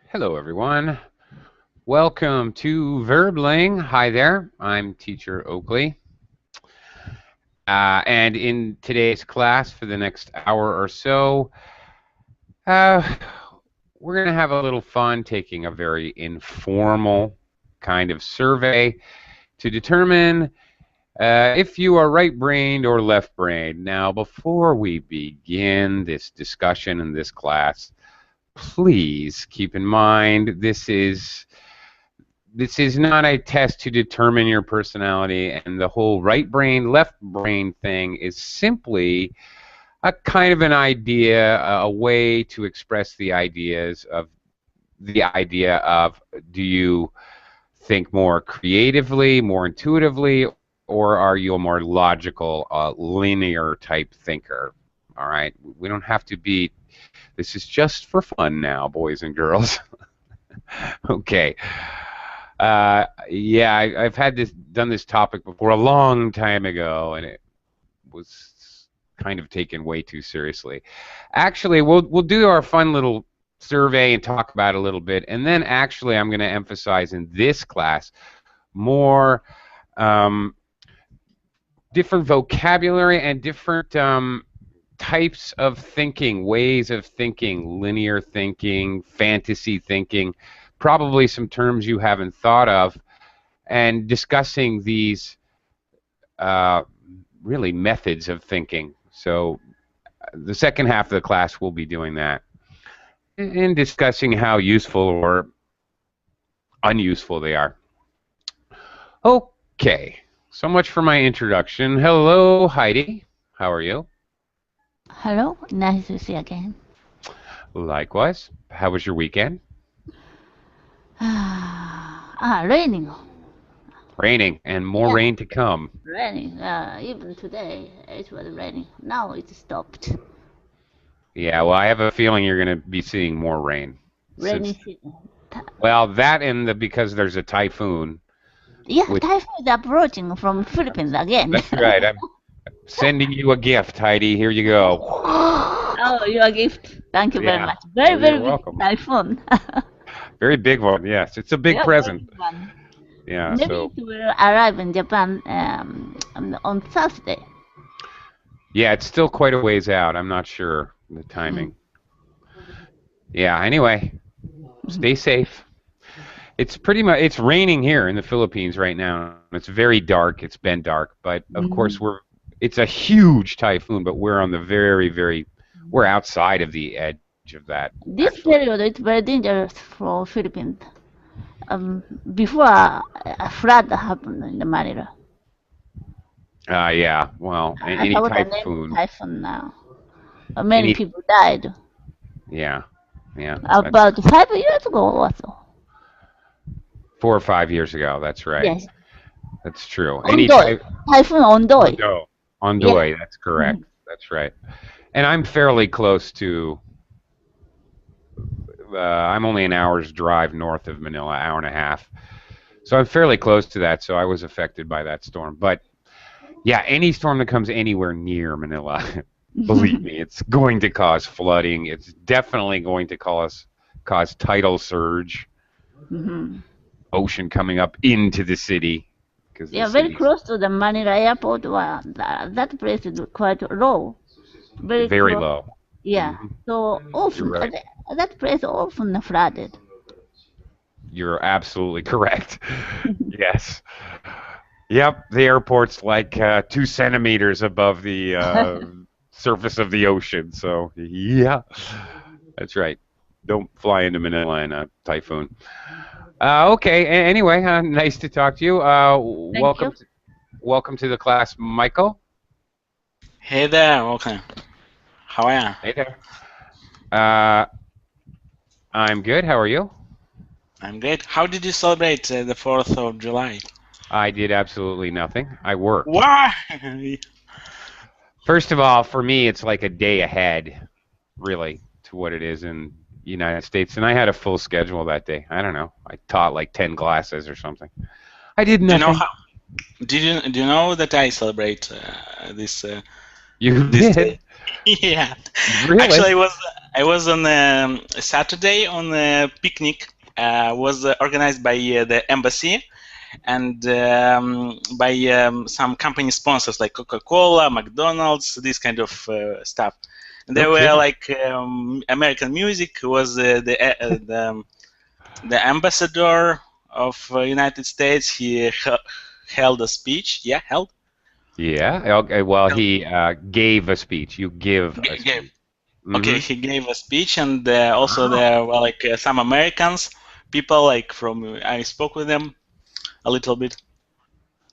Hello, everyone. Welcome to Verbling. Hi there. I'm Teacher Oakley. And in today's class for the next hour or so, uh, we're going to have a little fun taking a very informal kind of survey to determine if you are right-brained or left-brained. Now, before we begin this discussion in this class, please keep in mind this is not a test to determine your personality, and the whole right brain, left brain thing is simply a kind of an idea, a way to express the idea of do you think more creatively, more intuitively, or are you a more logical, linear type thinker? All right, we don't have to be. This is just for fun now, boys and girls. Okay. Yeah, I've done this topic before a long time ago, and it was kind of taken way too seriously. Actually, we'll do our fun little survey and talk about it a little bit, and then actually I'm going to emphasize in this class more different vocabulary and different types of thinking, ways of thinking, linear thinking, fantasy thinking, probably some terms you haven't thought of, and discussing these really methods of thinking. So the second half of the class will be doing that and discussing how useful or unuseful they are. Okay, so much for my introduction. Hello, Heidi. How are you? Hello, nice to see you again. Likewise. How was your weekend? Raining. Raining, and more rain to come. Raining. Even today it was raining. Now it stopped. Yeah, well, I have a feeling you're going to be seeing more rain. Rainy season. Well, that and because there's a typhoon. Yeah, typhoon is approaching from Philippines again. That's right. I'm sending you a gift, Heidi. Here you go. Oh, your gift. Thank you very much. Very big typhoon. Very big one, yes. It's a big present. Yeah, maybe so it will arrive in Japan on Thursday. Yeah, it's still quite a ways out. I'm not sure the timing. Yeah, anyway, stay safe. It's raining here in the Philippines right now. It's very dark. It's been dark, but of course it's a huge typhoon, but we're on the we're outside of the edge of that. This period is very dangerous for Philippines. Before a flood happened in the Manila. Yeah, well, any typhoon. Typhoon now. Many people died. Yeah. About 5 years ago or so. 4 or 5 years ago, that's right. Yes. That's true. Typhoon Ondoy. Ondoy, that's correct. That's right. And I'm fairly close to, I'm only an hour's drive north of Manila, hour and a half. So I'm fairly close to that, so I was affected by that storm. But, yeah, any storm that comes anywhere near Manila, believe me, it's going to cause flooding. It's definitely going to cause tidal surge, ocean coming up into the city. Yeah, very close to the Manila airport. That place is quite low. Very low. Yeah, so often that place often flooded. You're absolutely correct. Yes. Yep, the airport's like 2 centimeters above the surface of the ocean. So, yeah, that's right. Don't fly into Manila in a typhoon. Okay, anyway, nice to talk to you. Welcome to the class, Michael. Hey there, welcome. How are you? Hey there. I'm good. How are you? I'm great. How did you celebrate the 4th of July? I did absolutely nothing. I worked. Why? First of all, for me, it's like a day ahead, really, to what it is in the United States. And I had a full schedule that day. I don't know. I taught like 10 classes or something. I did nothing. Do you know that I celebrate this? You did? Day? Yeah. Really? Actually, I was on Saturday on a picnic. Was organized by the embassy and by some company sponsors like Coca-Cola, McDonald's, this kind of stuff. And there were like American music. Was the ambassador of United States. He held a speech. Yeah, held. Yeah. Okay. Well, he gave a speech. You give a speech. Gave. Okay, he gave a speech, and also there were like some Americans, people like from. I spoke with them a little bit.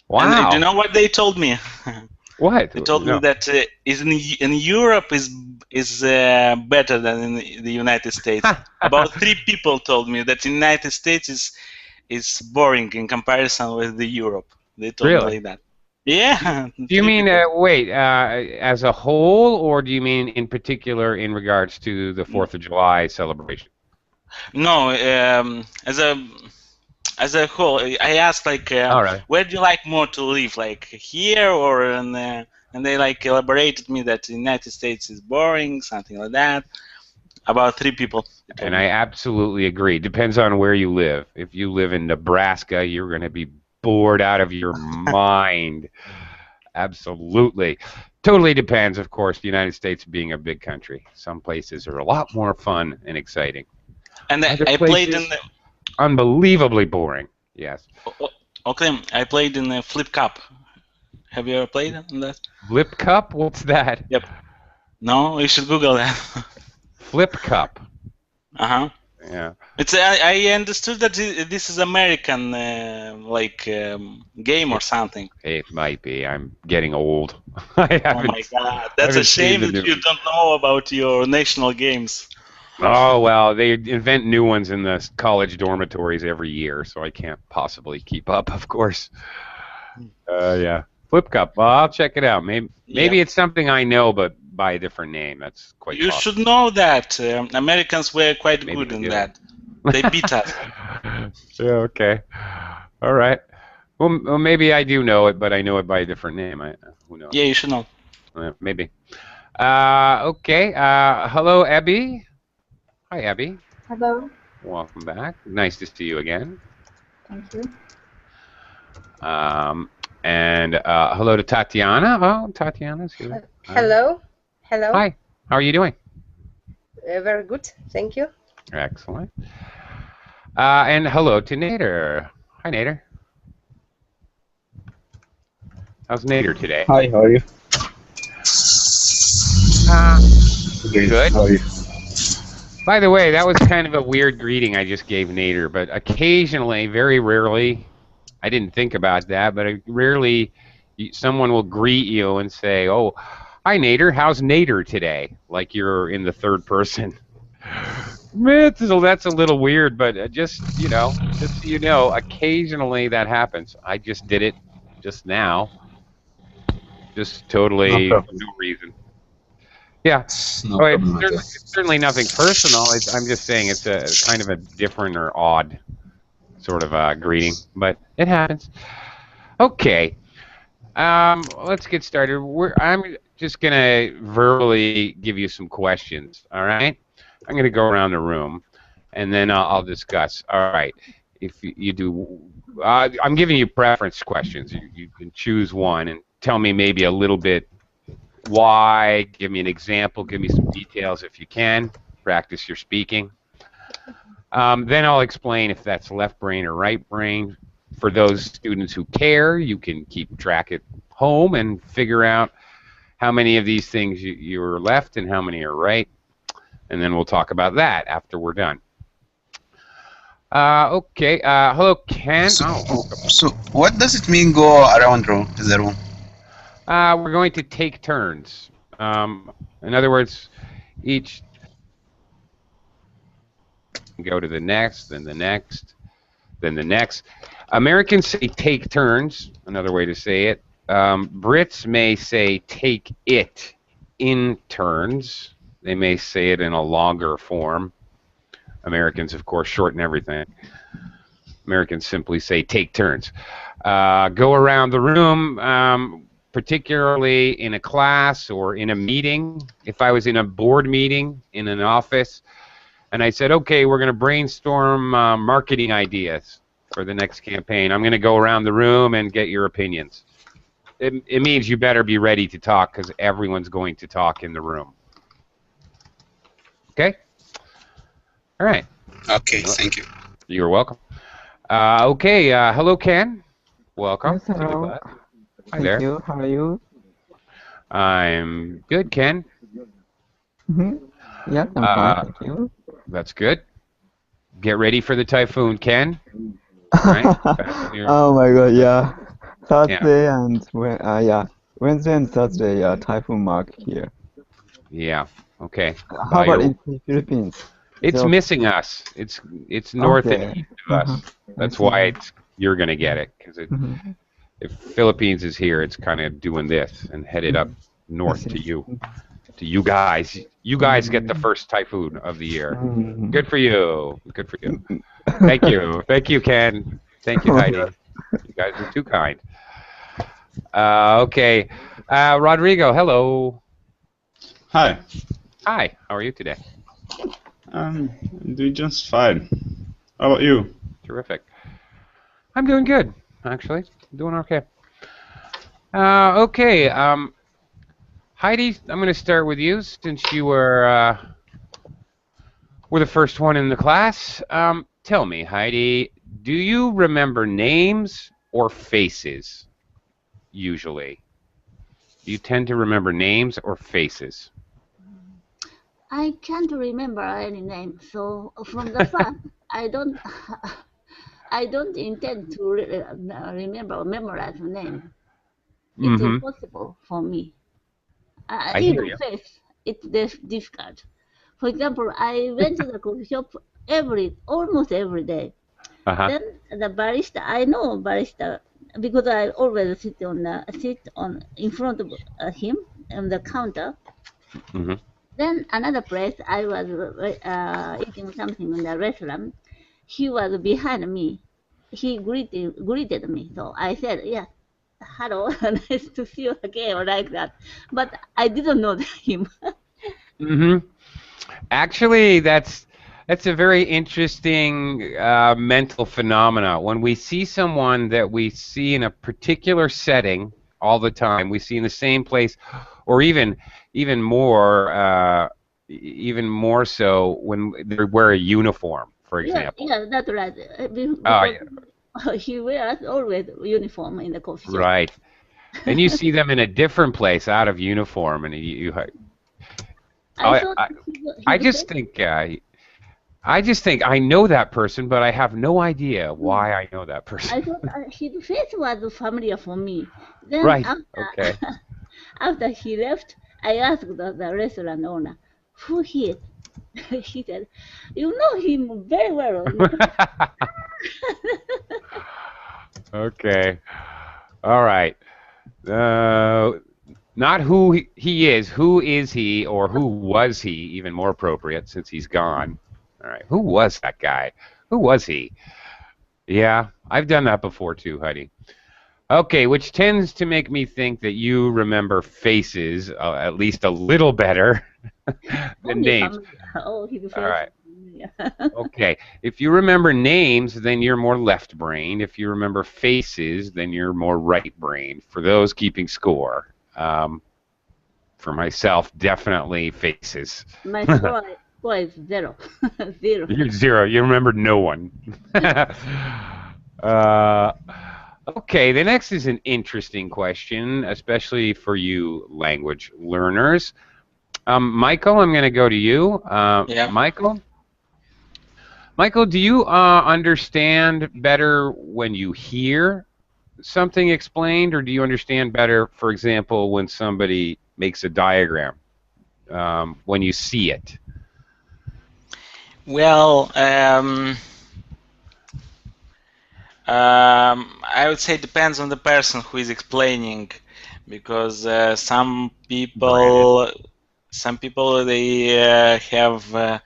Wow. And do you know what they told me? What? They told me that in Europe is better than in the United States. About 3 people told me that the United States is boring in comparison with the Europe. They told me like that. Yeah. Do you mean wait as a whole, or do you mean in particular in regards to the 4th of July celebration? No, as a whole. I asked like, where do you like more to live, like here or in? And they like elaborated me that the United States is boring, something like that. About 3 people. And I absolutely agree. Depends on where you live. If you live in Nebraska, you're going to be bored out of your mind. Absolutely. Totally depends, of course, the United States being a big country. Some places are a lot more fun and exciting. And I played in the... Unbelievably boring, yes. Okay, I played in the Flip Cup. Have you ever played in that? Flip Cup? What's that? Yep. No, you should Google that. Flip Cup. Uh-huh. Yeah. It's I understood that this is American game or something. It might be. I'm getting old. Oh my God, that's a shame that you don't know about your national games. Oh well, they invent new ones in the college dormitories every year, so I can't possibly keep up, of course. Yeah. Flip Cup. Well, I'll check it out. Maybe it's something I know, but by a different name. That's quite possible. You should know that. Americans were quite good in that. They beat us. Yeah, okay. All right. Well, maybe I do know it, but I know it by a different name. Who knows? Yeah, you should know. Maybe. Okay. Hello, Abby. Hi, Abby. Hello. Welcome back. Nice to see you again. Thank you. And hello to Tatiana. Oh, Tatiana's here. Hello. Hello. Hi. How are you doing? Very good. Thank you. Excellent. And hello to Nader. Hi, Nader. How's Nader today? Hi, how are you? Good. How are you? By the way, that was kind of a weird greeting I just gave Nader, but occasionally, very rarely, I didn't think about that, but rarely someone will greet you and say, oh, hi, Nader, how's Nader today? Like you're in the third person. So that's a little weird, but just so you know, occasionally that happens. I just did it just now. Just totally for no reason. Yeah. It's certainly nothing personal. I'm just saying it's a kind of a different or odd sort of greeting, but it happens. Okay. Let's get started. I'm just going to verbally give you some questions, all right? I'm going to go around the room, and then I'll discuss. All right. If you do, I'm giving you preference questions. You can choose one and tell me maybe a little bit why, give me an example, give me some details if you can, practice your speaking. Then I'll explain if that's left brain or right brain. For those students who care, you can keep track at home and figure out how many of these things you're left and how many are right. And then we'll talk about that after we're done. Okay. Hello, Ken. So what does it mean go around the room? We're going to take turns. In other words, each go to the next, then the next, then the next. Americans say take turns, another way to say it. Brits may say take it in turns. They may say it in a longer form. Americans, of course, shorten everything. Americans simply say take turns. Go around the room. particularly in a class or in a meeting. If I was in a board meeting in an office, and I said, okay, we're going to brainstorm marketing ideas for the next campaign. I'm going to go around the room and get your opinions. It means you better be ready to talk because everyone's going to talk in the room. Okay? All right. Okay, thank you. You're welcome. Okay, hello, Ken. Welcome Yes, to the hello. class. Hi Thank there. you. How are you? I'm good, Ken. Yes, I'm fine. Thank you. That's good. Get ready for the typhoon, Ken. Right? Oh my God, yeah. Thursday and Wednesday and Thursday, typhoon mark here. Yeah. Okay. How about in the Philippines? It's So- missing us. It's north Okay. and east of us. That's I see. why you're gonna get it because Mhm. if Philippines is here, it's kind of doing this and headed up north I to see. you guys. You guys get the first typhoon of the year. Mhm. Good for you. Good for you. Thank you. Thank you, Ken. Thank you, Heidi. You guys are too kind. Okay. Rodrigo, hello. Hi. Hi. How are you today? I'm doing just fine. How about you? Terrific. I'm doing good, actually. Doing okay. Okay. Heidi, I'm going to start with you since you were the first one in the class. Tell me, Heidi, do you remember names or faces usually? Do you tend to remember names or faces? I can't remember any name, so from the start, I don't intend to remember or memorize a name. It's impossible for me. I hear Even you. face, it's difficult. For example, I went to the coffee shop almost every day. Uh-huh. Then the barista, I know barista because I always sit in front of him on the counter. Mhm. Then another place, I was eating something in the restaurant. He was behind me. He greeted me. So I said, "Yes, hello, nice to see you again," or like that. But I didn't know him. Actually, that's a very interesting mental phenomena. When we see someone that we see in a particular setting all the time, we see in the same place, or even more so when they wear a uniform, for example. Yeah, that's right. He wears always uniform in the coffee shop. Right. And you see them in a different place out of uniform, and I just think I know that person, but I have no idea why I know that person. I thought his face was familiar for me. Then Right. after, Okay. after he left, I asked the restaurant owner, who he is? He said, you know him very well. Okay. All right. Not who he is. Who is he, or who was he? Even more appropriate, since he's gone. All right. Who was that guy? Who was he? Yeah, I've done that before too, Heidi. Okay, which tends to make me think that you remember faces at least a little better than names. Oh, his face. All right. Yeah. Okay. If you remember names, then you're more left-brained. If you remember faces, then you're more right-brained. For those keeping score, for myself, definitely faces. My score is 0. 0. You're 0. You remember no one. Okay, the next is an interesting question, especially for you language learners. Michael, I'm going to go to you. Yeah. Michael, do you understand better when you hear something explained, or do you understand better, for example, when somebody makes a diagram, when you see it? Well, I would say it depends on the person who is explaining, because some people they have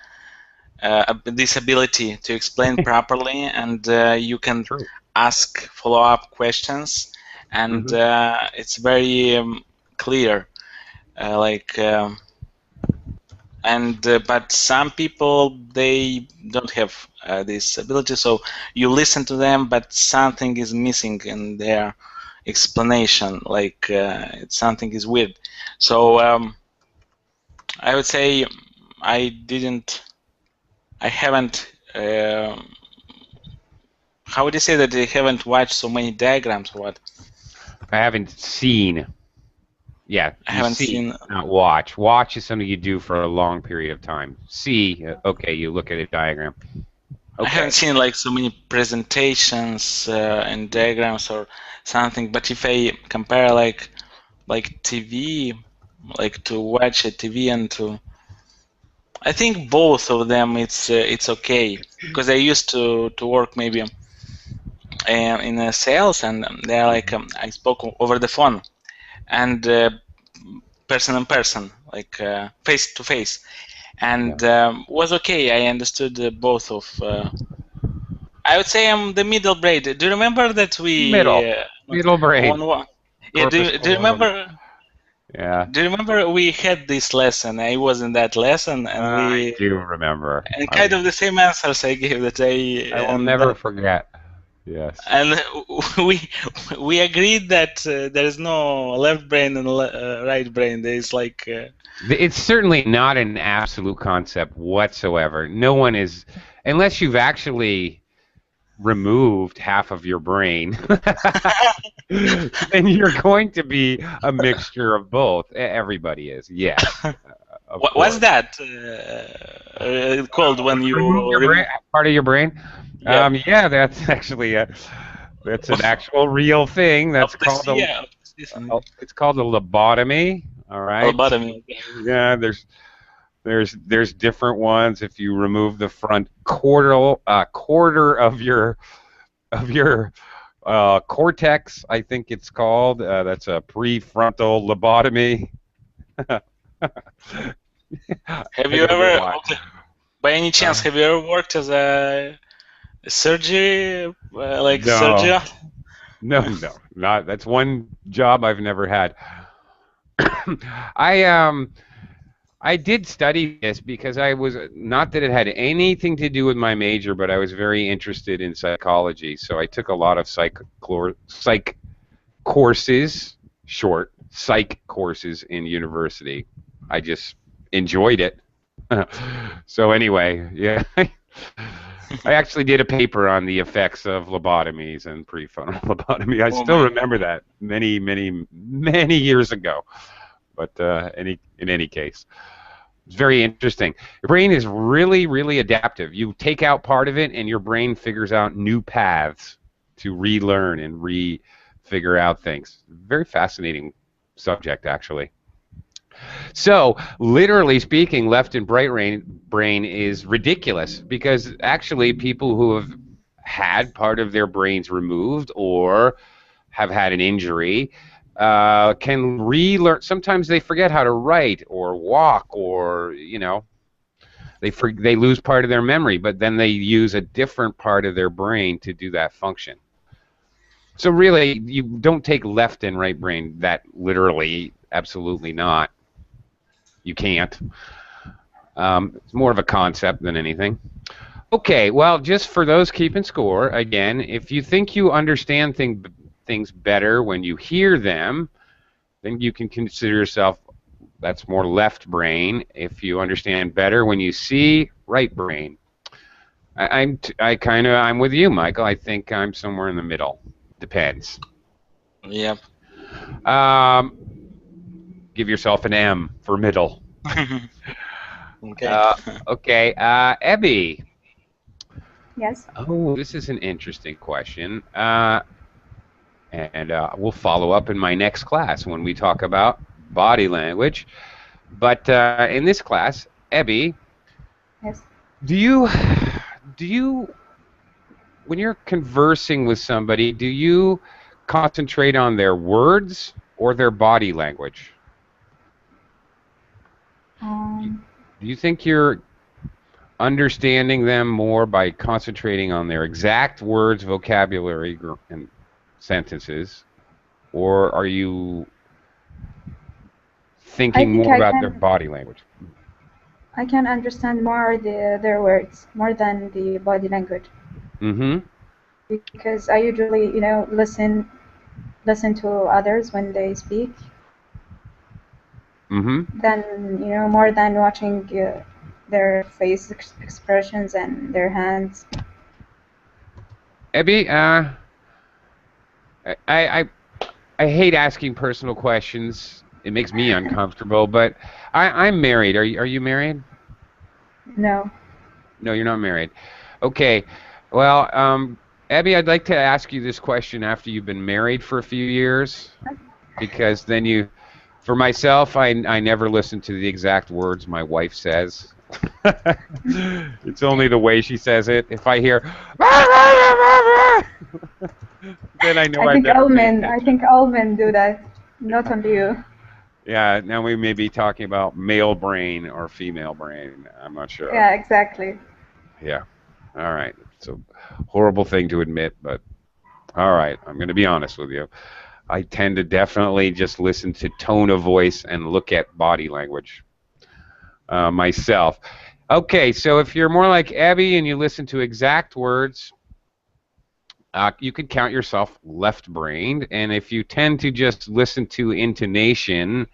this ability to explain properly, and you can ask follow-up questions, and it's very clear. But some people, they don't have this ability, so you listen to them, but something is missing in their explanation, something is weird. So I would say I haven't, how would you say that I haven't watched so many diagrams or what? I haven't seen. Yeah, I haven't seen. Not watch. Watch is something you do for a long period of time. See, okay, you look at a diagram. Okay. I haven't seen like so many presentations and diagrams or something. But if I compare like TV, like to watch a TV and to, I think both of them it's okay, because I used to work maybe in sales, and they're like I spoke over the phone and person in person, like face to face, and was okay. I understood both of. I would say I'm the middle brain. Do you remember that we middle brain? Yeah. Do you remember? Yeah. Do you remember we had this lesson? I was in that lesson, and I do remember. And kind of the same answers I gave that I will never forget. Yes. And we agreed that there is no left brain and right brain. There is like. It's certainly not an absolute concept whatsoever. No one is, unless you've actually removed half of your brain, then you're going to be a mixture of both. Everybody is, yes. What's that called when you remove your brain, part of your brain? Yeah, yeah, that's actually that's an actual real thing. That's called it's called a lobotomy. All right. Lobotomy. Yeah, there's different ones. If you remove the front quarter of your cortex, I think it's called. That's a prefrontal lobotomy. Have you ever, by any chance, have you ever worked as a surgery, surgeon? No, not. That's one job I've never had. I did study this because I was, not that it had anything to do with my major, but I was very interested in psychology. So I took a lot of psych courses, psych courses in university. I just enjoyed it. So anyway, yeah. I actually did a paper on the effects of lobotomies and prefrontal lobotomy. I still remember that many years ago. But in any case, it's very interesting. Your brain is really, really adaptive. You take out part of it, and your brain figures out new paths to relearn and figure out things. Very fascinating subject, actually. So, literally speaking, left and right brain is ridiculous, because actually people who have had part of their brains removed or have had an injury can relearn. Sometimes they forget how to write or walk, or they lose part of their memory, but then they use a different part of their brain to do that function. So really, you don't take left and right brain that literally. Absolutely not. You can't. It's more of a concept than anything. Okay, well, just for those keeping score, again, if you think you understand things better when you hear them, then you can consider yourself, that's more left brain. If you understand better when you see, right brain. I'm with you, Michael. I think I'm somewhere in the middle. Depends. Yep. Give yourself an M for middle. Okay. Okay. Ebby. Yes. Oh, this is an interesting question. And we'll follow up in my next class when we talk about body language. But in this class, Ebby, yes. Do you, when you're conversing with somebody, do you concentrate on their words or their body language? Do you think you're understanding them more by concentrating on their exact words, vocabulary, and sentences, or are you I thinking think more about their body language? I can understand more their words more than the body language Mm-hmm. because I usually, listen to others when they speak, Mm-hmm. than more than watching their face expressions and their hands. Abby, I hate asking personal questions. It makes me uncomfortable, but I'm married. Are you married? No. No, you're not married. Okay. Well, Abby, I'd like to ask you this question after you've been married for a few years, because then for myself, I never listen to the exact words my wife says. It's only the way she says it. If I hear, then I know I better pay attention. I think all men do that, not only you. Yeah, now we may be talking about male brain or female brain. I'm not sure. Yeah, exactly. Yeah. All right. It's a horrible thing to admit, but all right. I'm going to be honest with you. I tend to definitely just listen to tone of voice and look at body language myself. Okay, so if you're more like Abby and you listen to exact words, you could count yourself left-brained. And if you tend to just listen to intonation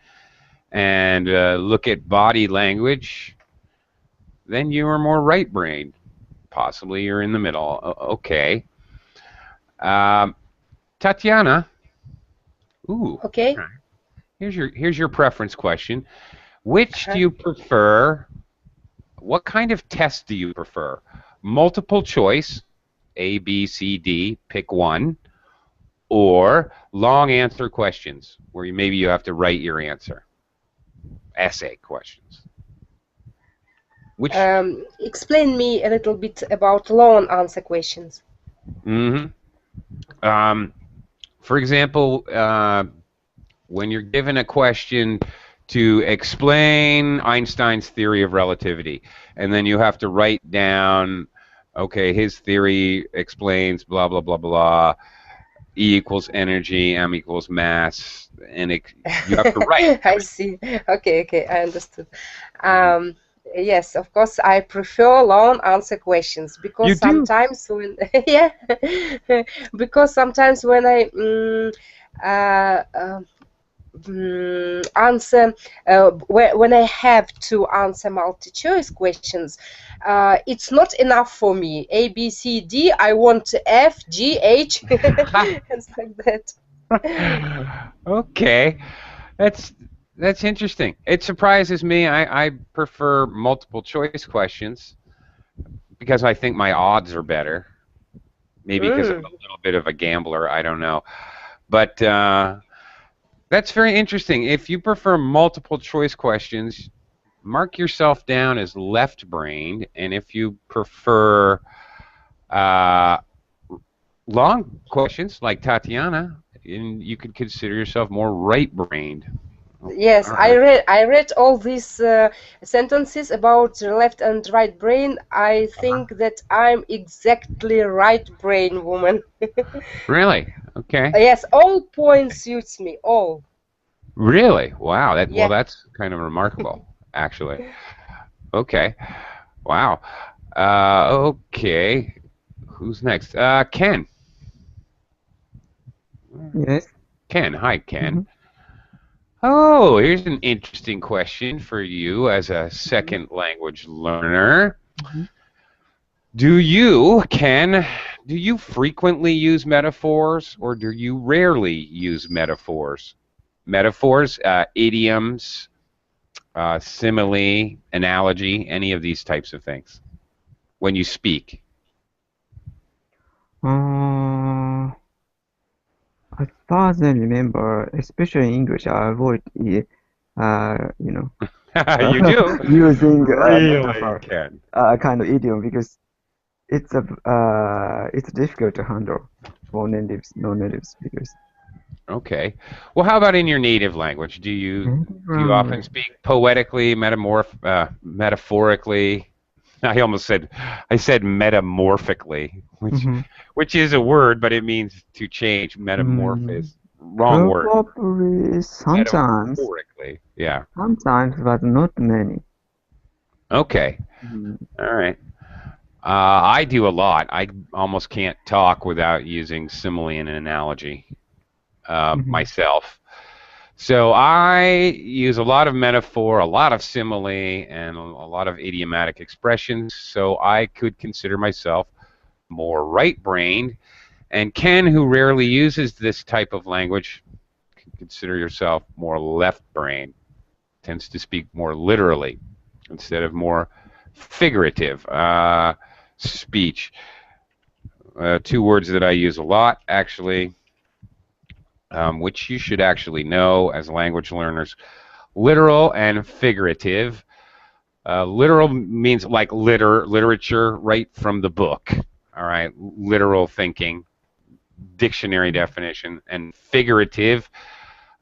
and look at body language, then you are more right-brained. Possibly you're in the middle. Okay. Tatiana. Ooh. Okay. Here's your preference question. Which do you prefer? What kind of test do you prefer? Multiple choice, A, B, C, D, pick one, or long answer questions where maybe you have to write your answer? Essay questions. Which? Explain me a little bit about long answer questions. Mm-hmm. For example, when you're given a question to explain Einstein's theory of relativity, and then you have to write down, okay, his theory explains blah, blah, blah, blah, E equals energy, M equals mass, and you have to write. I see. Okay, I understood. Yes, of course, I prefer long answer questions because You do? sometimes when yeah, because sometimes when I answer when I have to answer multi-choice questions, it's not enough for me. A, B, C, D. I want F, G, H, and stuff like that. Okay, that's interesting. It surprises me. I prefer multiple choice questions because I think my odds are better. Maybe because I'm a little bit of a gambler. I don't know, but that's very interesting. If you prefer multiple choice questions, mark yourself down as left-brained, and if you prefer long questions like Tatiana, you could consider yourself more right-brained. Yes, Right. I read all these sentences about left and right brain. I think that I'm exactly right brain woman. Really? Okay. Yes, all points suits me. All. Really? Wow. Well, Yeah. that's kind of remarkable, actually. Okay. Wow. Okay. Who's next? Ken. Yes. Ken. Hi, Ken. Oh, here's an interesting question for you as a second language learner. Ken, do you frequently use metaphors or do you rarely use metaphors? Metaphors, idioms, simile, analogy, any of these types of things when you speak? As far as I remember, especially in English, I avoid You do? using Really, metaphor, Ken? kind of idiom because it's difficult to handle for non-natives speakers. Okay. Well, how about in your native language? Do you often speak poetically, metaphorically? I said metamorphically, which is a word, but it means to change, metamorphosis. wrong word. Probably sometimes. Metaphorically, yeah. Sometimes, but not many. Okay. All right. I do a lot. I almost can't talk without using simile and an analogy myself. So I use a lot of metaphor, a lot of simile, and a lot of idiomatic expressions. So I could consider myself more right-brained. And Ken, who rarely uses this type of language, can consider yourself more left-brained. Tends to speak more literally instead of more figurative speech. Two words that I use a lot, actually, which you should actually know as language learners: literal and figurative. Literal means like literature, right from the book. All right, literal thinking, dictionary definition, and figurative.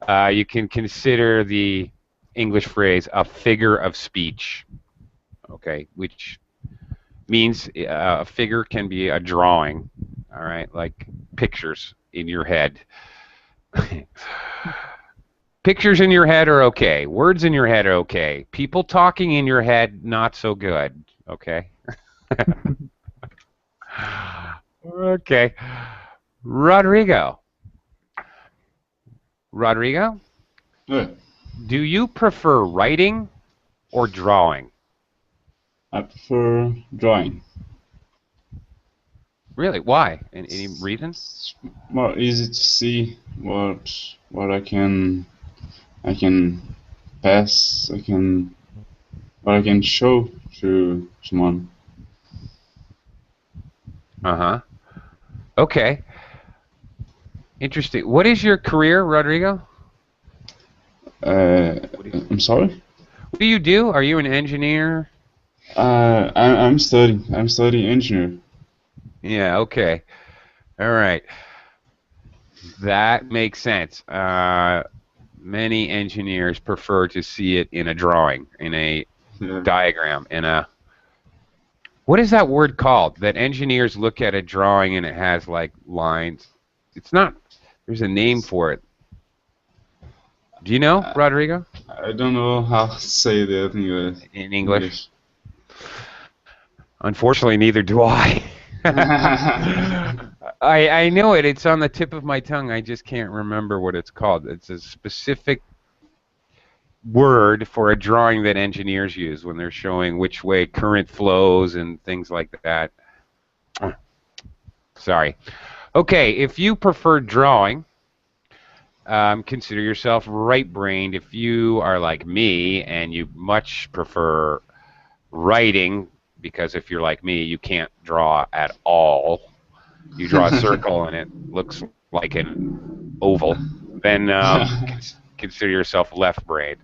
You can consider the English phrase a figure of speech. Okay, which means a figure can be a drawing. All right, like pictures in your head. Pictures in your head are okay. Words in your head are okay. People talking in your head, not so good. Okay? Okay. Rodrigo. Rodrigo? Yeah. Do you prefer writing or drawing? I prefer drawing. Really? Why? Any reason? It's more easy to see what I can pass. What I can show to someone. Uh-huh. Okay. Interesting. What is your career, Rodrigo? I'm sorry. What do you do? Are you an engineer? I'm studying. I'm studying engineer. Yeah. Okay. All right. That makes sense. Many engineers prefer to see it in a drawing, in a diagram, in a... What is that word called? That engineers look at a drawing and it has like lines. It's not... There's a name for it. Do you know, Rodrigo? I don't know how to say that in English. Unfortunately, neither do I. I know it. It's on the tip of my tongue. I just can't remember what it's called. It's a specific word for a drawing that engineers use when they're showing which way current flows and things like that. Sorry. Okay, if you prefer drawing, consider yourself right-brained. If you are like me and you much prefer writing, because if you're like me, you can't draw at all. You draw a circle and it looks like an oval. Then consider yourself left-brained.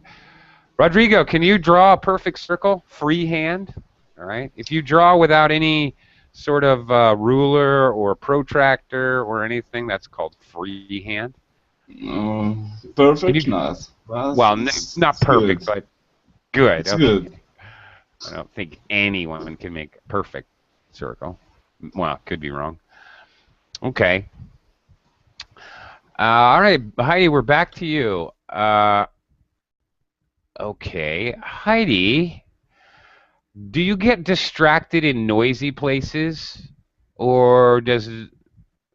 Rodrigo, can you draw a perfect circle freehand? All right. If you draw without any sort of ruler or protractor or anything, that's called freehand. Perfect, not. Well, not perfect, but good. It's good. I don't think anyone can make a perfect circle. Well, could be wrong. Okay. All right, Heidi, we're back to you. Okay, Heidi, do you get distracted in noisy places, or does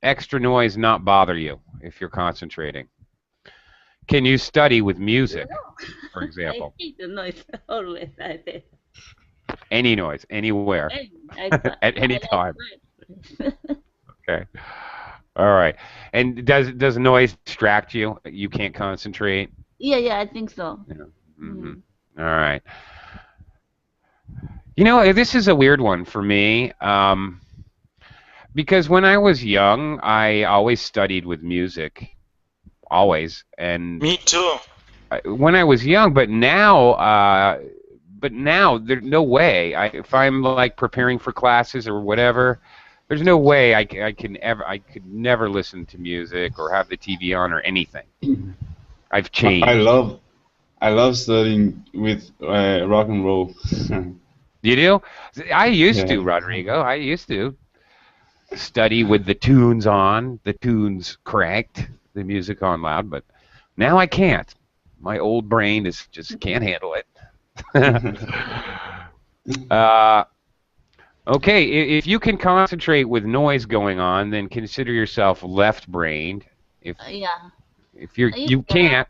extra noise not bother you if you're concentrating? Can you study with music, for example? I hate the noise always. I say. Any noise, anywhere, at any time. Okay. All right. And does noise distract you? You can't concentrate? Yeah, I think so. Yeah. Mm-hmm. All right. You know, this is a weird one for me, because when I was young, I always studied with music, always. And me too. When I was young, but now there's no way. If I'm like preparing for classes or whatever, there's no way I could never listen to music or have the TV on or anything. I've changed. I love studying with rock and roll. You do? I used to, Rodrigo. I used to study with the tunes on, the tunes cranked. the music on loud, but now I can't. My old brain just can't handle it. Okay, if you can concentrate with noise going on, then consider yourself left-brained. If Yeah. you can't.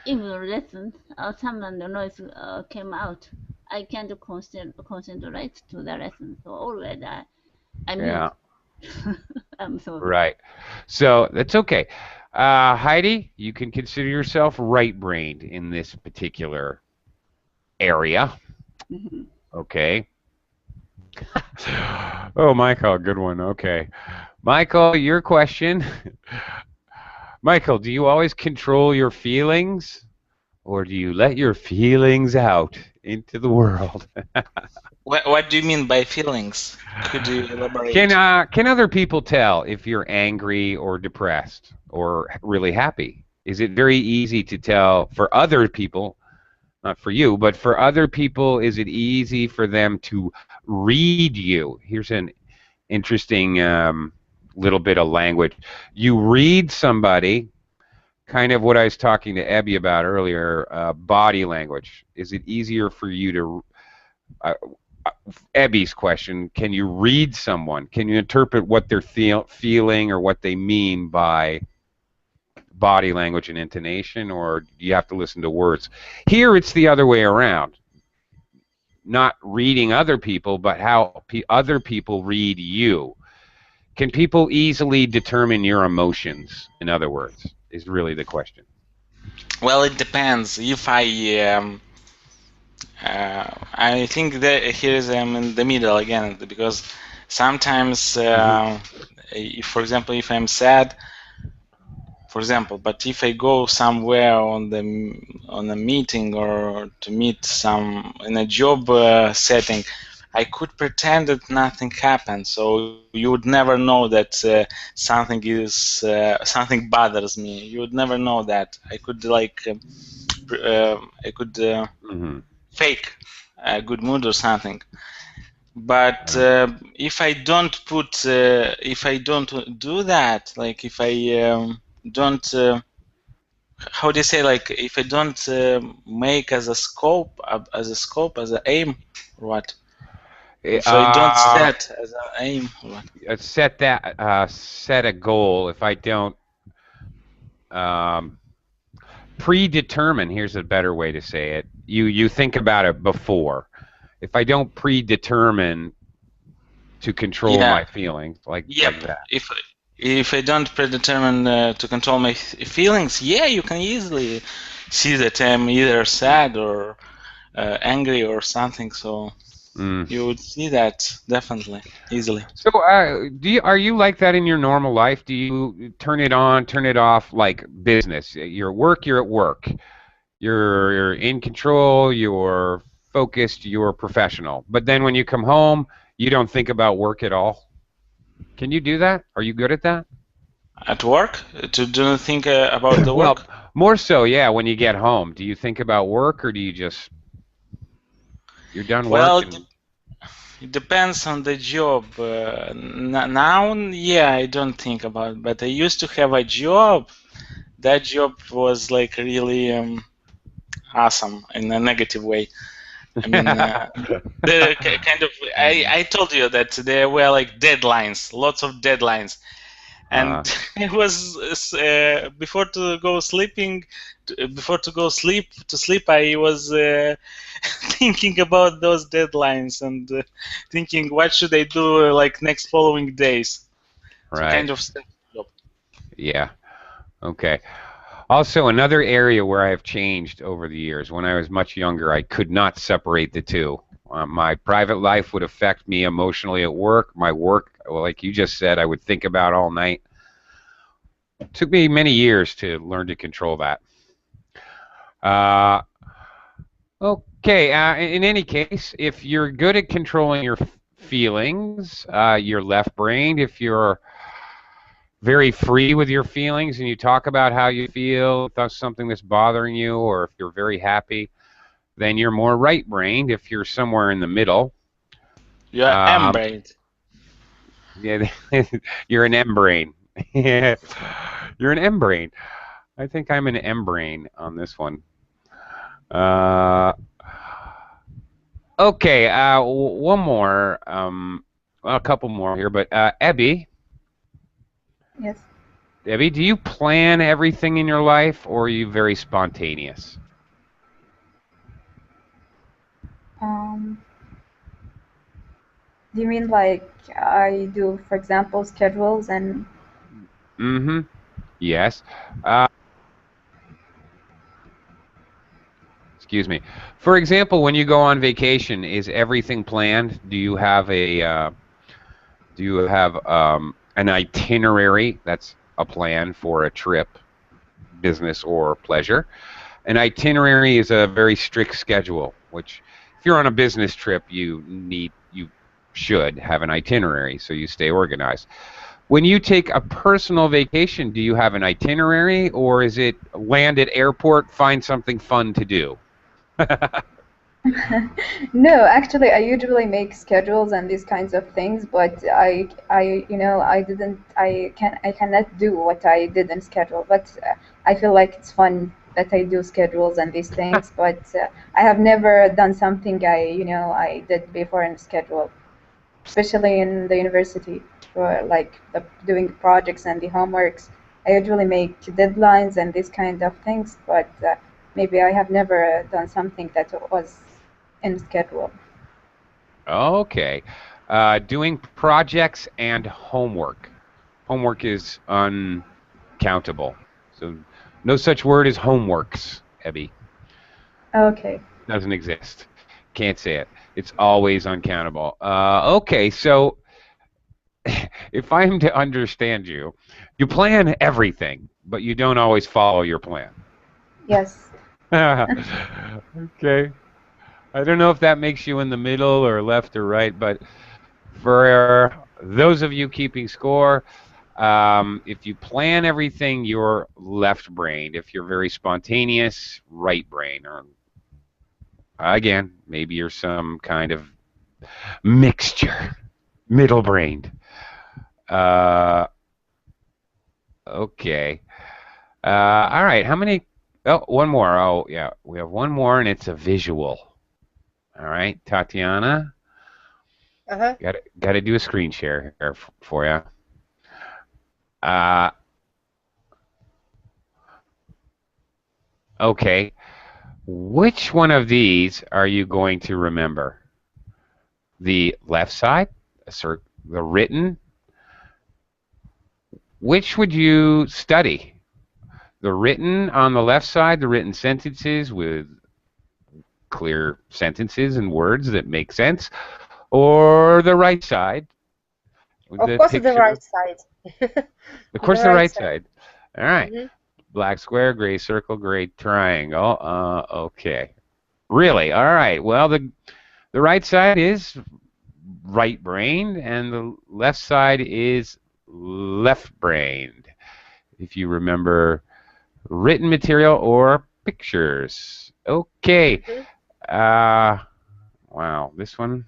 If you listen, someone the noise came out, I can't concentrate to the lesson. So always I mute. Yeah. I'm sorry. Right. So that's okay. Heidi, you can consider yourself right-brained in this particular area. Okay. Oh, Michael, good one. Okay. Michael, your question. Michael, do you always control your feelings, or do you let your feelings out into the world? What do you mean by feelings? Could you elaborate? Can other people tell if you're angry or depressed or really happy? Is it very easy to tell for other people, not for you, but for other people, is it easy for them to read you? Here's an interesting little bit of language. You read somebody, kind of what I was talking to Ebby about earlier, body language. Is it easier for you to Ebby's question, can you read someone? Can you interpret what they're feeling or what they mean by body language and intonation, or do you have to listen to words? Here it's the other way around. Not reading other people, but how other people read you. Can people easily determine your emotions, in other words, is really the question. Well, it depends. If I think that here is in the middle again, because sometimes, if, for example, if I'm sad, for example, but if I go somewhere on a meeting or to meet some in a job setting, I could pretend that nothing happened, so you would never know that something bothers me. You would never know that. I could fake a good mood or something. But if I don't do that, like if I don't, how do you say, like if I don't make as an aim, or what? If I don't set as an aim, or what? Set a goal. If I don't predetermine, here's a better way to say it. You think about it before. If I don't predetermine to control my feelings, like that. If I don't predetermine to control my feelings, you can easily see that I'm either sad or angry or something. So you would see that definitely easily. So, are you like that in your normal life? Do you turn it on, turn it off, like business? You're at work, you're at work. You're in control, you're focused, you're professional. But then when you come home, you don't think about work at all. Can you do that? Are you good at that? At work? To do think about the work? Well, more so, yeah. When you get home, do you think about work, or do you just you're done working? Well, it depends on the job. Now, I don't think about it. But I used to have a job. That job was like really awesome in a negative way. I mean, I told you that there were like deadlines, lots of deadlines, and it was before to go sleep. I was thinking about those deadlines and thinking what should I do like next following days. Right. So kind of stuff. Yeah. Okay. Also, another area where I have changed over the years. When I was much younger, I could not separate the two. My private life would affect me emotionally at work. My work, well, like you just said, I would think about all night. It took me many years to learn to control that. Okay. In any case, if you're good at controlling your feelings, you're left-brained. If you're very free with your feelings and you talk about how you feel, if that's something that's bothering you, or if you're very happy, then you're more right-brained. If you're somewhere in the middle, you're M-brained. Yeah, you're an M-brain. You're an M brain. I think I'm an M brain on this one. Okay, one more. Well, a couple more here, but Abby, Yes. do you plan everything in your life, or are you very spontaneous? Do you mean like I do, for example, schedules and? Mm-hmm. Yes. Excuse me. For example, when you go on vacation, is everything planned? Do you have an itinerary? That's a plan for a trip, business or pleasure. An itinerary is a very strict schedule, which if you're on a business trip, you should have an itinerary so you stay organized. When you take a personal vacation, do you have an itinerary, or is it land at airport, find something fun to do? No, actually, I usually make schedules and these kinds of things, but I cannot do what I did in schedule. But I feel like it's fun that I do schedules and these things. But I have never done something I did before in schedule, especially in the university for like doing projects and the homeworks. I usually make deadlines and these kind of things, but maybe I have never done something that was in schedule. Okay. Doing projects and homework. Homework is uncountable. So no such word as homeworks, Ebby. Okay. Doesn't exist. Can't say it. It's always uncountable. Okay, so if I'm to understand you, you plan everything, but you don't always follow your plan. Yes. Okay. I don't know if that makes you in the middle or left or right, but for those of you keeping score, if you plan everything, you're left-brained. If you're very spontaneous, right-brained. Or again, maybe you're some kind of mixture, middle-brained. Okay. All right. How many? Oh, one more. Oh, yeah. We have one more, and it's a visual. All right, Tatiana. Got to do a screen share here for you. Okay. Which one of these are you going to remember? The left side, the written. Which would you study? The written on the left side, the written sentences with clear sentences and words that make sense, or the right side? Of course, the right side. Of course, the right side. All right. Mm-hmm. Black square, gray circle, gray triangle. Okay. Really? All right. Well, the right side is right-brained, and the left side is left-brained. If you remember written material or pictures. Okay. Wow. This one,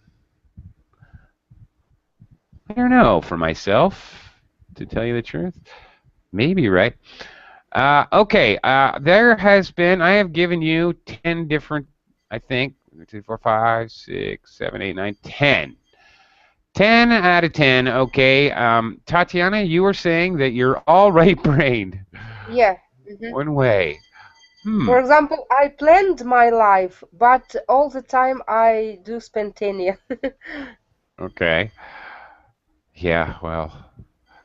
I don't know for myself, to tell you the truth. Maybe right. Okay. There has been, I have given you 10 different, I think, 2, 4, 5, 6, 7, 8, 9, 10. 10 out of 10. Okay. Tatiana, you were saying that you're all right-brained. Yeah. Mm-hmm. One way. For example, I planned my life, but all the time I do spontaneous. Okay. Yeah, well,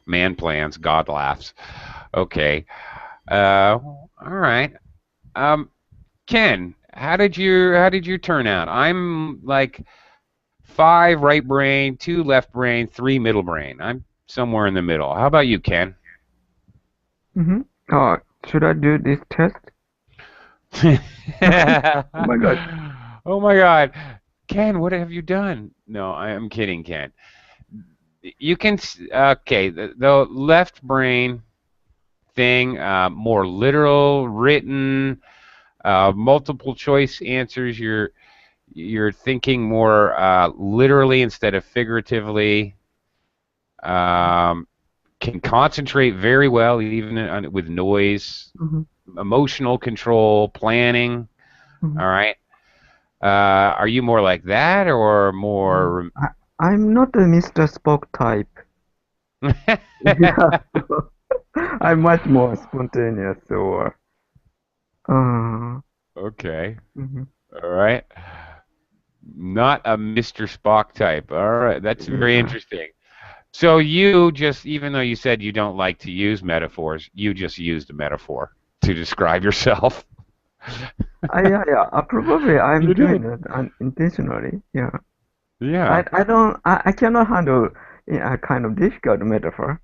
man plans, God laughs. Okay. All right. Ken, how did you turn out? I'm like 5 right brain, 2 left brain, 3 middle brain. I'm somewhere in the middle. How about you, Ken? Should I do this test? Oh my God. Oh my God. Ken, what have you done? No, I am kidding, Ken. You can, okay, the left brain thing, more literal, written, multiple choice answers. You're thinking more literally instead of figuratively. can concentrate very well, even with noise, emotional control, planning. All right. Are you more like that or more? I'm not a Mr. Spock type. Yeah, so I'm much more spontaneous or. Okay. Mhm. All right. Not a Mr. Spock type. All right. That's very Yeah. interesting. So you just, even though you said you don't like to use metaphors, you just used a metaphor to describe yourself. Yeah. Probably I'm You doing did. it unintentionally. Yeah. Yeah. I cannot handle a kind of difficult metaphor.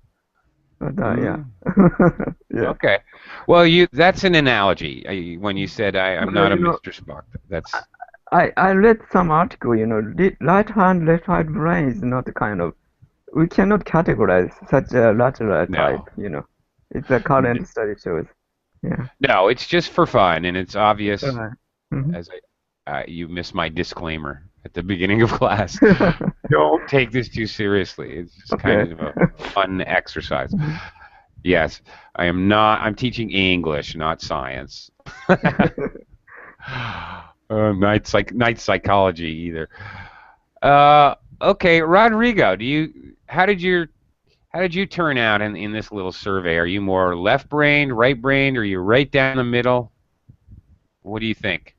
But yeah. Yeah. Okay. Well, that's an analogy. When you said I'm Well, not a Mr. Spock, that's I read some article, right hand, left side brain is not kind of, we cannot categorize such a lateral type, no. It's a current study shows. Yeah. No, it's just for fun, and it's obvious Mhm. as you missed my disclaimer at the beginning of class. Don't take this too seriously. It's just Okay. kind of a fun exercise. Yes, I'm teaching English, not science. Night psychology either. Okay, Rodrigo, how did you turn out in this little survey? Are you more left-brained, right-brained, or are you right down the middle? What do you think,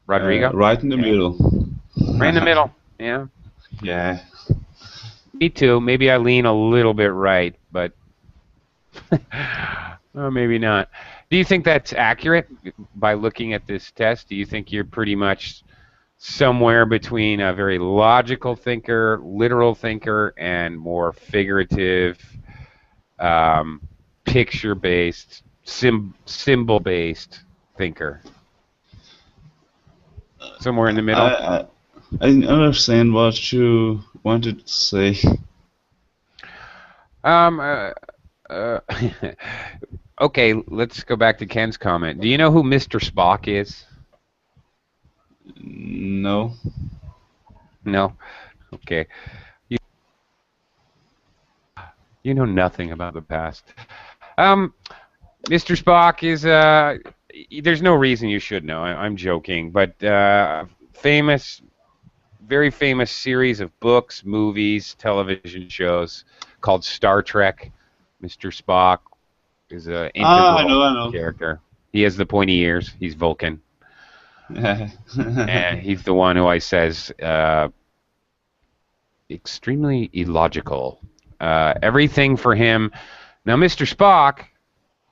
Rodrigo? Right in the middle. Right in the middle. Yeah. Yeah. Me too. Maybe I lean a little bit right, but maybe not. Do you think that's accurate by looking at this test? Do you think you're pretty much somewhere between a very logical thinker, literal thinker, and more figurative, picture-based, symbol-based thinker? Somewhere in the middle? I understand what you wanted to say. Okay, let's go back to Ken's comment. Do you know who Mr. Spock is? No. No? Okay. You know nothing about the past. Mr. Spock is, there's no reason you should know. I'm joking, but very famous series of books, movies, television shows called Star Trek. Mr. Spock is an I know. integral character. He has the pointy ears. He's Vulcan. And he's the one who always says, extremely illogical. Everything for him. Now, Mr. Spock,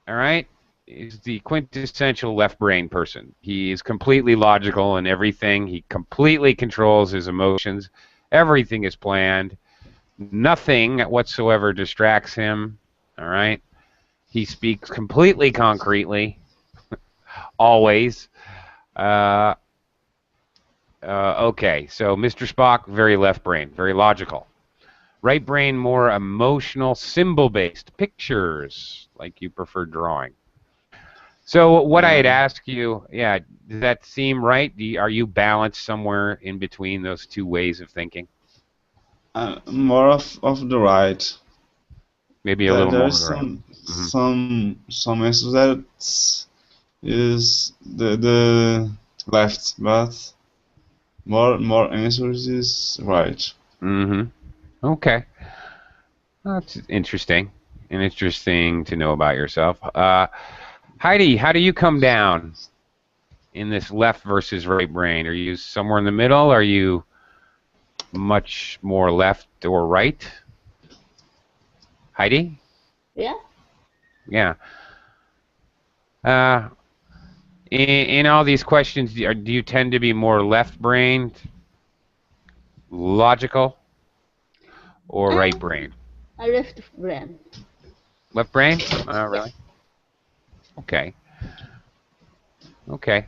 all right, is the quintessential left-brain person. He is completely logical in everything. He completely controls his emotions. Everything is planned. Nothing whatsoever distracts him, all right? He speaks completely concretely, always. Okay, so Mr. Spock, very left-brain, very logical. Right brain, more emotional, symbol-based, pictures, like you prefer drawing. So what I had asked you, yeah, does that seem right? Are you balanced somewhere in between those two ways of thinking? More of the right. Maybe a little more There's on the right. some answers that is the left, but more answers is right. Okay. That's interesting. And interesting to know about yourself. Heidi, how do you come down in this left versus right brain? Are you somewhere in the middle? Are you much more left or right? Heidi? Yeah. Yeah. In all these questions, do you tend to be more left-brained, logical, or right-brained? Left brain. Left brain? Really? Okay. Okay.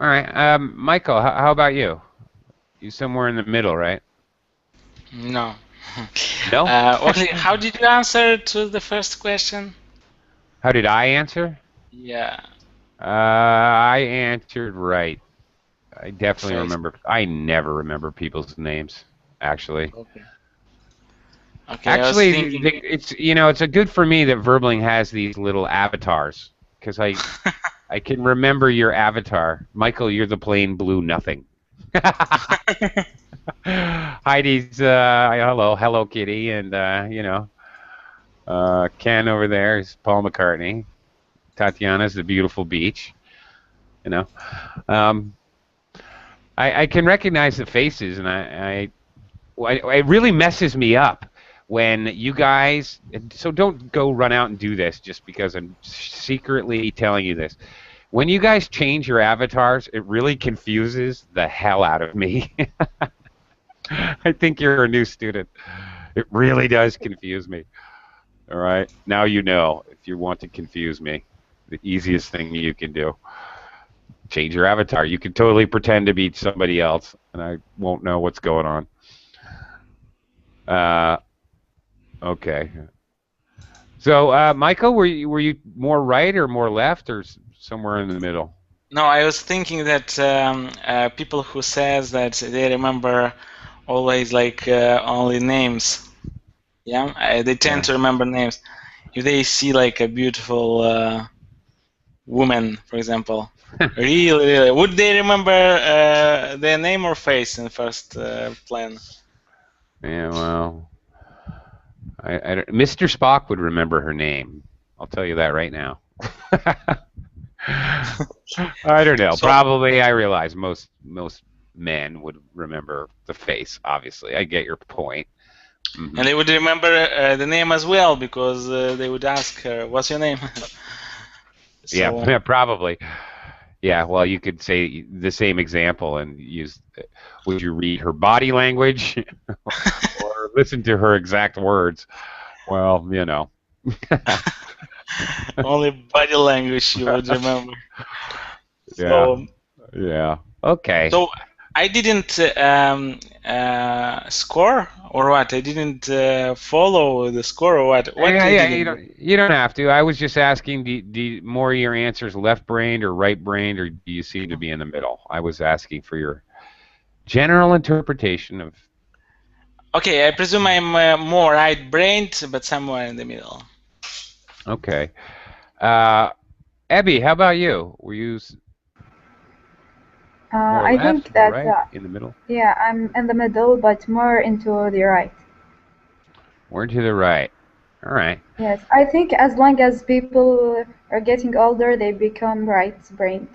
All right. Michael, how about you? You somewhere in the middle, right? No. No? Okay, how did you answer to the first question? How did I answer? Yeah. I answered right. I definitely So remember. I never remember people's names. actually. Okay. Okay, I was Actually, thinking. it's it's a good for me that Verbling has these little avatars because I can remember your avatar. Michael, you're the plain blue nothing. Heidi's hello Kitty, and Ken over there is Paul McCartney. Tatiana's the beautiful beach. You know, um, I can recognize the faces, and it really messes me up when you guys. So don't go run out and do this just because I'm secretly telling you this. When you guys change your avatars, it really confuses the hell out of me. I think you're a new student. It really does confuse me. All right. Now you know if you want to confuse me, the easiest thing you can do. Change your avatar. You can totally pretend to be somebody else, and I won't know what's going on. Okay. So, Michael, were you more right or more left or somewhere in the middle? No, I was thinking that people who says that they remember always like only names. Yeah, they tend to remember names. If they see like a beautiful woman, for example, really, would they remember their name or face in first plan? Yeah, well, Mr. Spock would remember her name. I'll tell you that right now. I don't know. So- Probably, I realize most men would remember the face. Obviously, I get your point. Mhm. And they would remember the name as well because they would ask her, "What's your name?" So- Yeah, probably. Yeah, well, you could say the same example and use. Would you read her body language or listen to her exact words? Well, Only body language you would remember. So, Yeah. Okay. So I didn't score or what? I didn't follow the score or what? What Yeah, did you you don't have to. I was just asking, more of your answers left-brained or right-brained, or do you seem to be in the middle? I was asking for your general interpretation of. Okay, I presume I'm more right-brained, but somewhere in the middle. Okay. Abby, how about you? Were you more I left, think more that right, in the middle? yeah, I'm in the middle, but more into the right. More to the right. All right. Yes, I think as long as people are getting older, they become right-brained.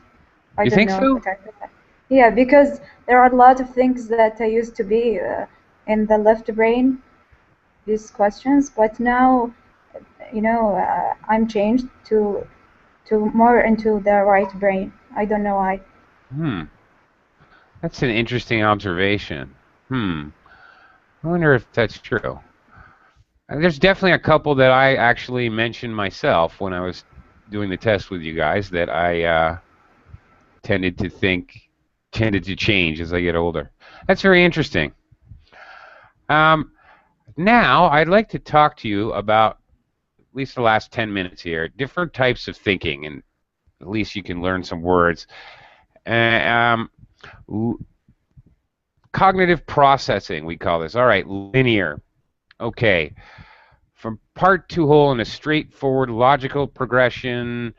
I You don't think know so? what I think. Yeah, because there are a lot of things that I used to be in the left brain, these questions, but now, I'm changed to more into the right brain. I don't know why. That's an interesting observation. I wonder if that's true. There's definitely a couple that I actually mentioned myself when I was doing the test with you guys that I tended to change as I get older. That's very interesting. Now, I'd like to talk to you about at least the last 10 minutes here, different types of thinking, and at least you can learn some words. Cognitive processing, we call this. All right, linear. Okay. From part to whole in a straightforward logical progression,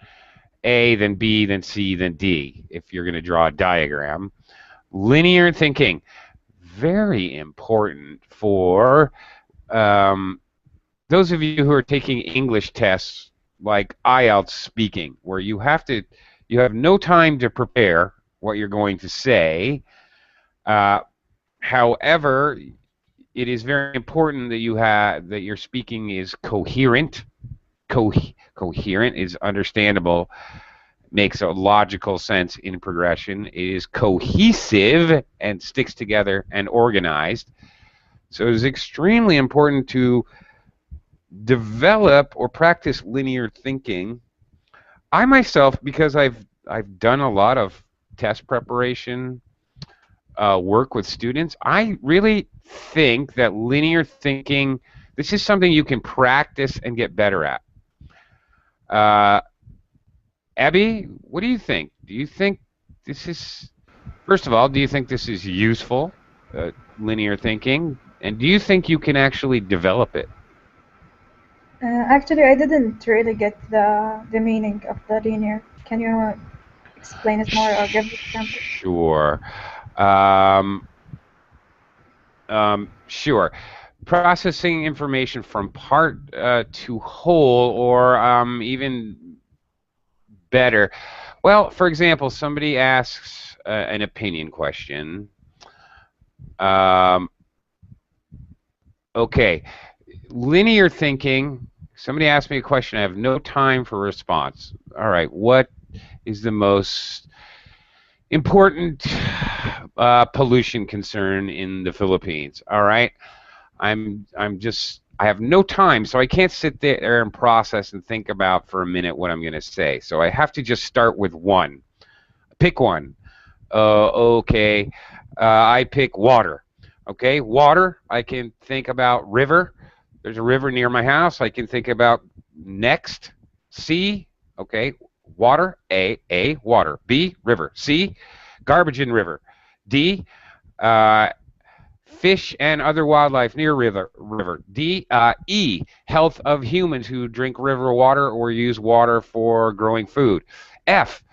A, then B, then C, then D, if you're going to draw a diagram. Linear thinking, very important for those of you who are taking English tests like IELTS speaking, where you have no time to prepare what you're going to say. However, it is very important that your speaking is coherent. Coherent is understandable, makes a logical sense in progression. It is cohesive and sticks together and organized. So it is extremely important to develop or practice linear thinking. I myself, because I've done a lot of test preparation work with students, I really think that linear thinking, this is something you can practice and get better at. Abby, what do you think? Do you think this is, first of all, do you think this is useful? linear thinking? And do you think you can actually develop it? Actually, I didn't really get the meaning of the linear. Can you explain it more or give an example? Sure. Sure. Processing information from part to whole, or even better. Well, for example, somebody asks an opinion question. Okay, linear thinking. Somebody asked me a question. I have no time for response. All right, what is the most important pollution concern in the Philippines? All right, I have no time, so I can't sit there and process and think about for a minute what I'm going to say. So I have to just start with one. Pick one. Okay, I pick water. Okay, water. I can think about river. There's a river near my house. I can think about next. Sea. Okay, water. A, water. B, river. C, garbage in river. D, fish and other wildlife near river. D, E, health of humans who drink river water or use water for growing food. F,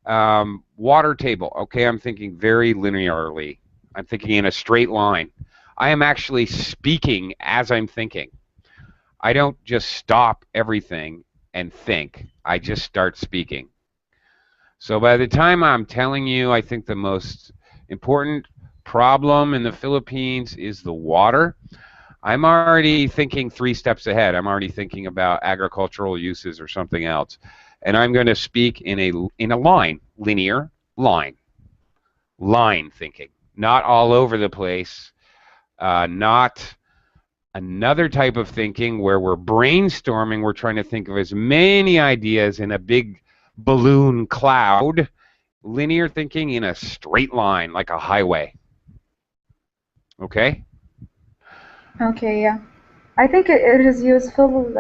water table. Okay, I'm thinking very linearly. I'm thinking in a straight line. I am actually speaking as I'm thinking. I don't just stop everything and think. I just start speaking. So by the time I'm telling you, I think the most important problem in the Philippines is the water. I'm already thinking 3 steps ahead. I'm already thinking about agricultural uses or something else. And I'm going to speak in a line, linear line thinking, not all over the place, not another type of thinking where we're brainstorming, we're trying to think of as many ideas in a big balloon cloud. Linear thinking in a straight line, like a highway. Okay? Okay, yeah. I think it is useful,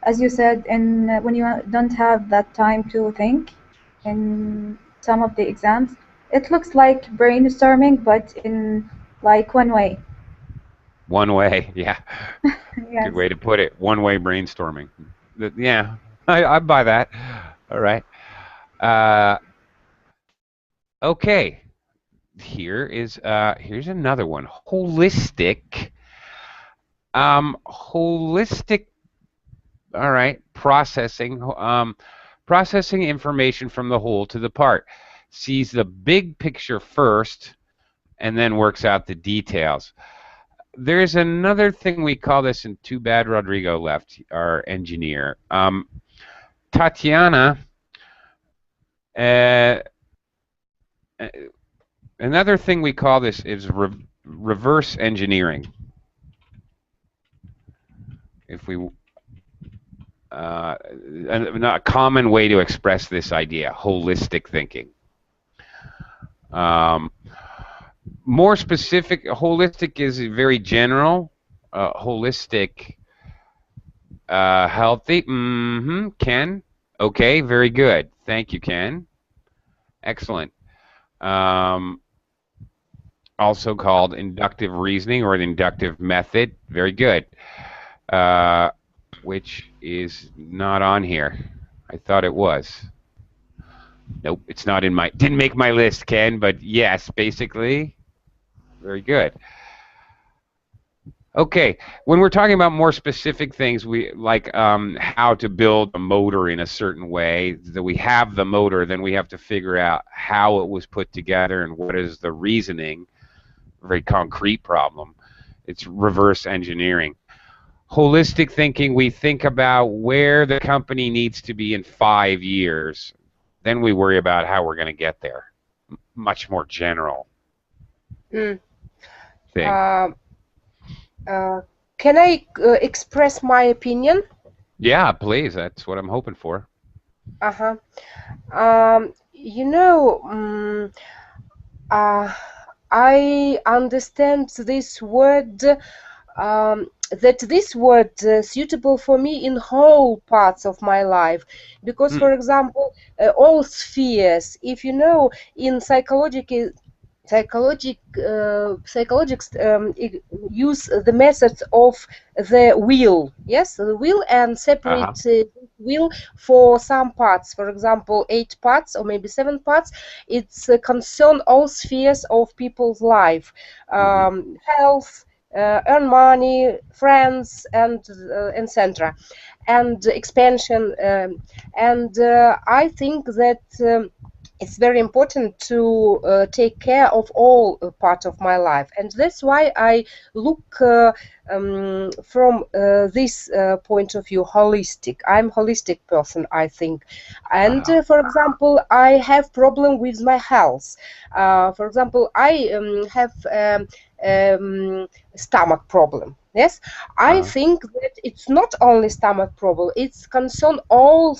as you said, in when you don't have that time to think in some of the exams. It looks like brainstorming, but in like one way. One way, yeah. Yes. Good way to put it. One-way brainstorming. Yeah, I buy that. All right. Okay. Here's another one. Holistic. Holistic. All right. Processing. Processing information from the whole to the part. Sees the big picture first, and then works out the details. There's another thing we call this, and too bad Rodrigo left, our engineer. Tatiana, another thing we call this is reverse engineering. If we, a common way to express this idea, holistic thinking. More specific, holistic is very general. Holistic, healthy. Ken. Okay, very good. Thank you, Ken. Excellent. Also called inductive reasoning or the inductive method. Very good. Which is not on here. I thought it was. Nope, it's not in my. Didn't make my list, Ken. But yes, basically. Very good. Okay, when we're talking about more specific things, we like how to build a motor in a certain way. That we have the motor, then we have to figure out how it was put together and what is the reasoning. Very concrete problem. It's reverse engineering. Holistic thinking, we think about where the company needs to be in 5 years. Then we worry about how we're going to get there. Much more general thing. Can I express my opinion? Yeah, please. That's what I'm hoping for. You know, I understand this word, that this word suitable for me in whole parts of my life. Because, for example, all spheres, if you know, in psychological psychologists use the methods of the wheel, yes, the wheel, and separate wheel for some parts. For example, 8 parts or maybe 7 parts. It's concern all spheres of people's life, health, earn money, friends, and etc. And expansion. And I think that. It's very important to take care of all part of my life, and that's why I look from this point of view holistic. I'm holistic person, I think. And for example, I have problem with my health. For example, I have stomach problem. Yes, I think that it's not only stomach problem, it's concern all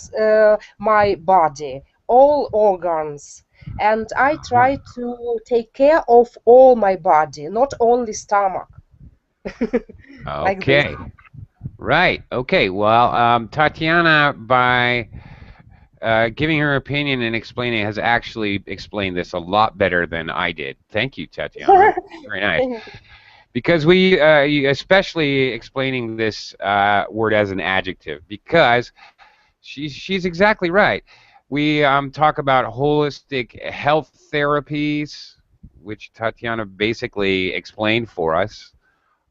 my body, all organs, and I try to take care of all my body, not only stomach. Like Okay. Right. Okay. Well, Tatiana, by giving her opinion and explaining, has actually explained this a lot better than I did. Thank you, Tatiana. Very nice. Because we, especially explaining this word as an adjective, because she's exactly right. We talk about holistic health therapies, which Tatiana basically explained for us.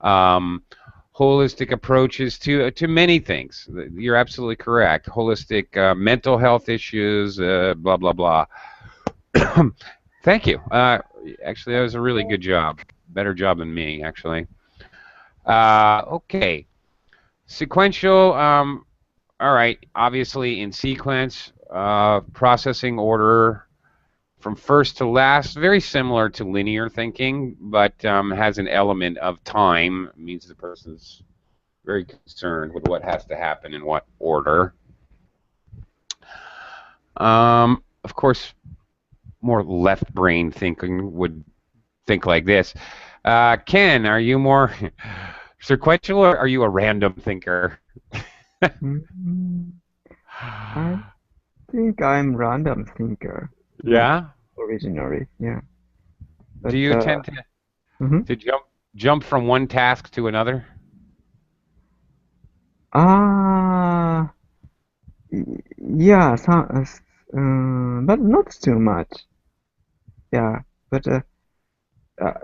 Holistic approaches to many things. You're absolutely correct. Holistic mental health issues, blah, blah, blah. Thank you. Actually, that was a really good job. Better job than me, actually. Okay. Sequential. All right. Obviously, in sequence, processing order from first to last, very similar to linear thinking, but has an element of time. It means the person's very concerned with what has to happen in what order. Of course, more left-brained thinking would think like this. Ken, are you more sequential or are you a random thinker? I think I'm random thinker. Yeah? Originally, yeah. But, do you tend to jump from one task to another? Yeah, but not too much. Yeah, but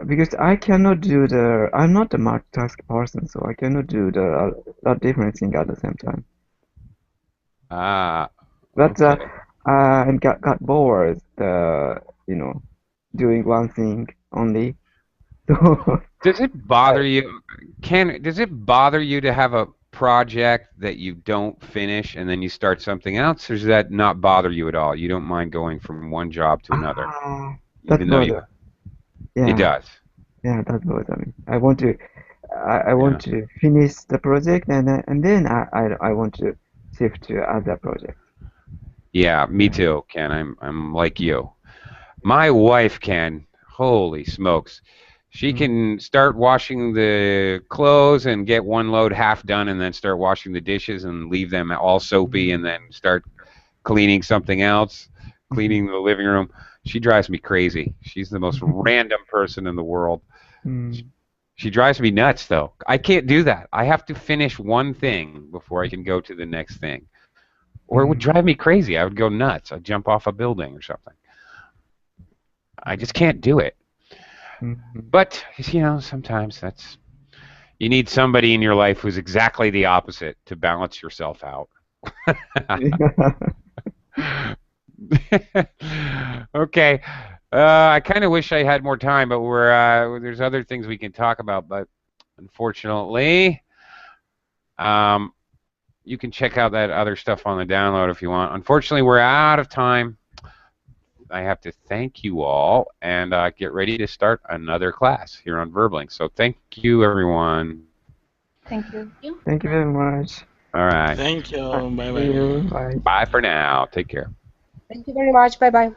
because I cannot do I'm not a multitask person, so I cannot do a lot different things at the same time. But okay. I got bored, doing one thing only. Does it bother you, Ken? Does it bother you to have a project that you don't finish and then you start something else, or does that not bother you at all? You don't mind going from one job to another, even though you. Yeah. It does. Yeah, that bothers me. I want to finish the project, and then I want to shift to other project. Yeah, me too, Ken. I'm like you. My wife, Ken, holy smokes, she can start washing the clothes and get one load half done, and then start washing the dishes and leave them all soapy, and then start cleaning something else, cleaning the living room. She drives me crazy. She's the most random person in the world. She drives me nuts, though. I can't do that. I have to finish one thing before I can go to the next thing. Or it would drive me crazy. I would go nuts. I'd jump off a building or something. I just can't do it. But, sometimes you need somebody in your life who's exactly the opposite to balance yourself out. Okay. I kind of wish I had more time, but there's other things we can talk about. But unfortunately, you can check out that other stuff on the download if you want. Unfortunately, we're out of time. I have to thank you all and get ready to start another class here on Verblink. So thank you, everyone. Thank you. Thank you very much. All right. Thank you. Bye-bye. See you. Bye. Bye for now. Take care. Thank you very much. Bye-bye.